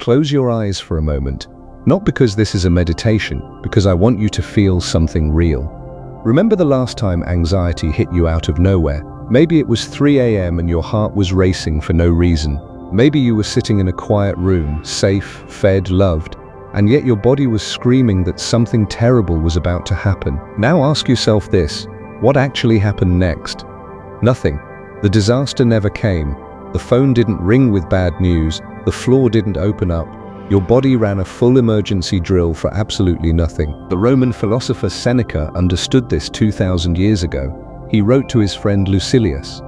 close your eyes for a moment. Not because this is a meditation, because I want you to feel something real. Remember the last time anxiety hit you out of nowhere? Maybe it was 3 a.m. and your heart was racing for no reason. Maybe you were sitting in a quiet room, safe, fed, loved, and yet your body was screaming that something terrible was about to happen. Now ask yourself this: what actually happened next? Nothing. The disaster never came. The phone didn't ring with bad news. The floor didn't open up. Your body ran a full emergency drill for absolutely nothing. The Roman philosopher Seneca understood this 2,000 years ago. He wrote to his friend Lucilius,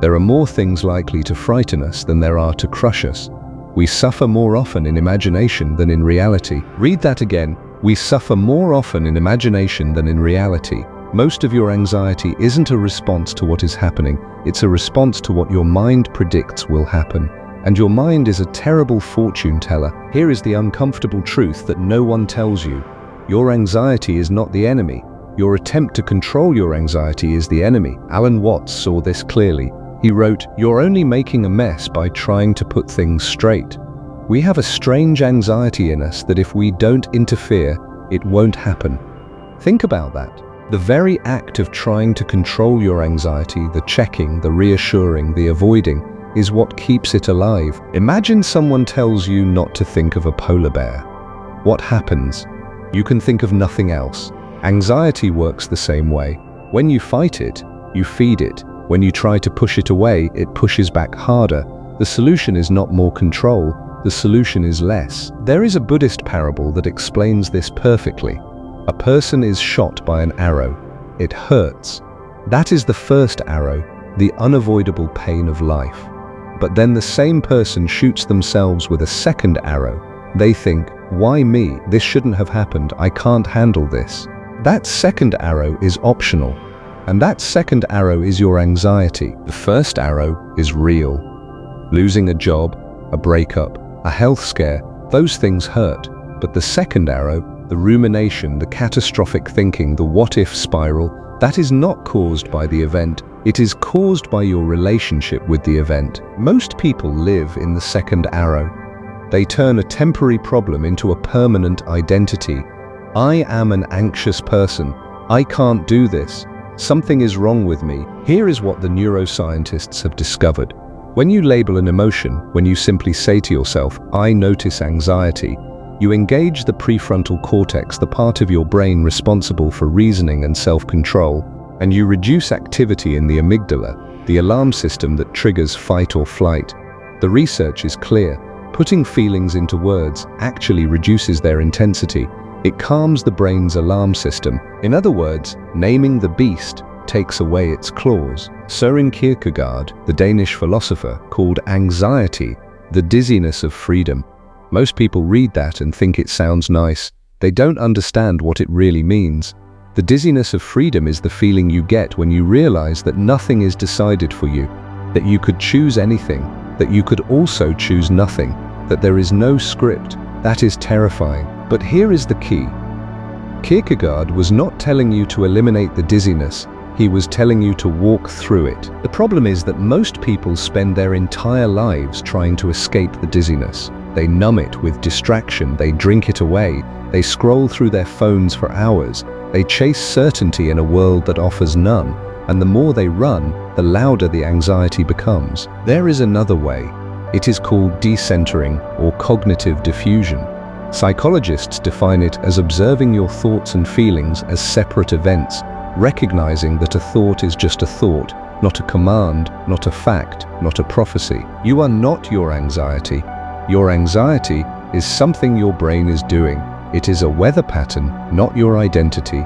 "There are more things likely to frighten us than there are to crush us. We suffer more often in imagination than in reality." Read that again. We suffer more often in imagination than in reality. Most of your anxiety isn't a response to what is happening. It's a response to what your mind predicts will happen. And your mind is a terrible fortune teller. Here is the uncomfortable truth that no one tells you. Your anxiety is not the enemy. Your attempt to control your anxiety is the enemy. Alan Watts saw this clearly. He wrote, "You're only making a mess by trying to put things straight." We have a strange anxiety in us that if we don't interfere, it won't happen. Think about that. The very act of trying to control your anxiety, the checking, the reassuring, the avoiding, is what keeps it alive. Imagine someone tells you not to think of a polar bear. What happens? You can think of nothing else. Anxiety works the same way. When you fight it, you feed it. When you try to push it away, it pushes back harder. The solution is not more control, the solution is less. There is a Buddhist parable that explains this perfectly. A person is shot by an arrow. It hurts. That is the first arrow, the unavoidable pain of life. But then the same person shoots themselves with a second arrow. They think, "Why me? This shouldn't have happened. I can't handle this." That second arrow is optional. And that second arrow is your anxiety. The first arrow is real. Losing a job, a breakup, a health scare, those things hurt. But the second arrow, the rumination, the catastrophic thinking, the what-if spiral, that is not caused by the event. It is caused by your relationship with the event. Most people live in the second arrow. They turn a temporary problem into a permanent identity. I am an anxious person. I can't do this. Something is wrong with me. Here is what the neuroscientists have discovered. When you label an emotion, when you simply say to yourself, "I notice anxiety," you engage the prefrontal cortex, the part of your brain responsible for reasoning and self-control, and you reduce activity in the amygdala, the alarm system that triggers fight or flight. The research is clear. Putting feelings into words actually reduces their intensity. It calms the brain's alarm system. In other words, naming the beast takes away its claws. Søren Kierkegaard, the Danish philosopher, called anxiety the dizziness of freedom. Most people read that and think it sounds nice. They don't understand what it really means. The dizziness of freedom is the feeling you get when you realize that nothing is decided for you, that you could choose anything, that you could also choose nothing, that there is no script. That is terrifying. But here is the key. Kierkegaard was not telling you to eliminate the dizziness. He was telling you to walk through it. The problem is that most people spend their entire lives trying to escape the dizziness. They numb it with distraction, they drink it away, they scroll through their phones for hours, they chase certainty in a world that offers none, and the more they run, the louder the anxiety becomes. There is another way. It is called decentering or cognitive diffusion. Psychologists define it as observing your thoughts and feelings as separate events, recognizing that a thought is just a thought, not a command, not a fact, not a prophecy. You are not your anxiety. Your anxiety is something your brain is doing. It is a weather pattern, not your identity.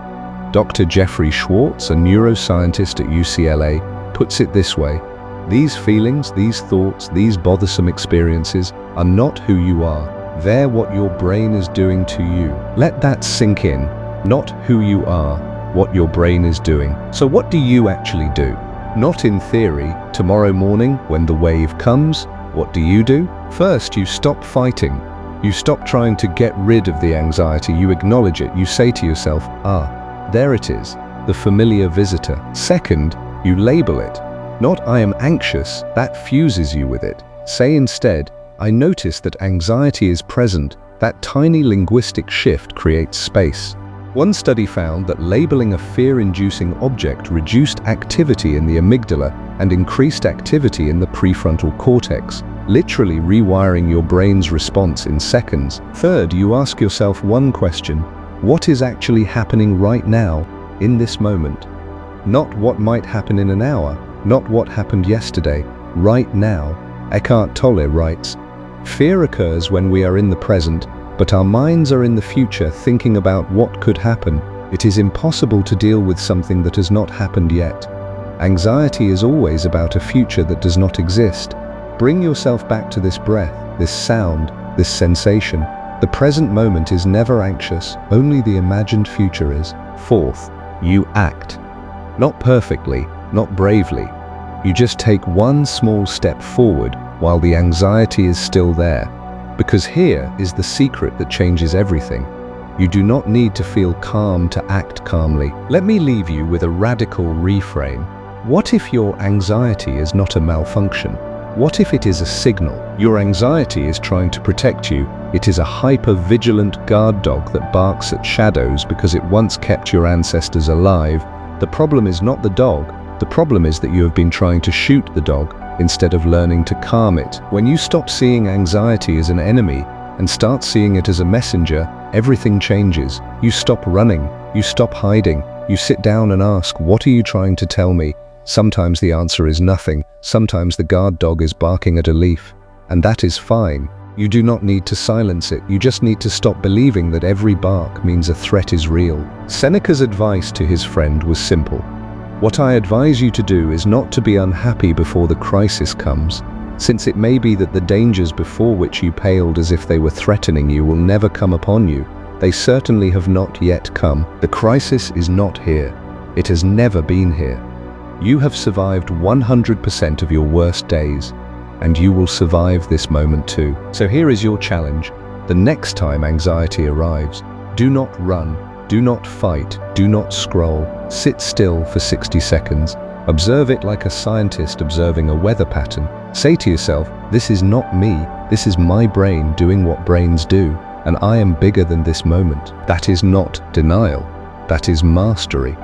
Dr. Jeffrey Schwartz, a neuroscientist at UCLA, puts it this way: these feelings, these thoughts, these bothersome experiences are not who you are. They're what your brain is doing to you. Let that sink in. Not who you are, what your brain is doing. So what do you actually do? Not in theory. Tomorrow morning, when the wave comes, what do? First, you stop fighting. You stop trying to get rid of the anxiety. You acknowledge it. You say to yourself, there it is, the familiar visitor. Second, you label it. Not "I am anxious," that fuses you with it. Say instead, I notice that anxiety is present. That tiny linguistic shift creates space. One study found that labeling a fear-inducing object reduced activity in the amygdala and increased activity in the prefrontal cortex, literally rewiring your brain's response in seconds. Third, you ask yourself one question: what is actually happening right now, in this moment? Not what might happen in an hour, not what happened yesterday, right now. Eckhart Tolle writes, "Fear occurs when we are in the present, but our minds are in the future thinking about what could happen. It is impossible to deal with something that has not happened yet. Anxiety is always about a future that does not exist. Bring yourself back to this breath, this sound, this sensation. The present moment is never anxious, only the imagined future is." Fourth, you act. Not perfectly, not bravely. You just take one small step forward while the anxiety is still there. Because here is the secret that changes everything. You do not need to feel calm to act calmly. Let me leave you with a radical reframe. What if your anxiety is not a malfunction? What if it is a signal? Your anxiety is trying to protect you. It is a hyper-vigilant guard dog that barks at shadows because it once kept your ancestors alive. The problem is not the dog. The problem is that you have been trying to shoot the dog instead of learning to calm it. When you stop seeing anxiety as an enemy and start seeing it as a messenger, everything changes. You stop running, you stop hiding, you sit down and ask, what are you trying to tell me? Sometimes the answer is nothing, sometimes the guard dog is barking at a leaf. And that is fine. You do not need to silence it, you just need to stop believing that every bark means a threat is real. Seneca's advice to his friend was simple. What I advise you to do is not to be unhappy before the crisis comes, since it may be that the dangers before which you paled as if they were threatening you will never come upon you. They certainly have not yet come. The crisis is not here. It has never been here. You have survived 100% of your worst days, and you will survive this moment too. So here is your challenge. The next time anxiety arrives, do not run. Do not fight, do not scroll. Sit still for 60 seconds. Observe it like a scientist observing a weather pattern. Say to yourself, this is not me, this is my brain doing what brains do, and I am bigger than this moment. That is not denial, that is mastery.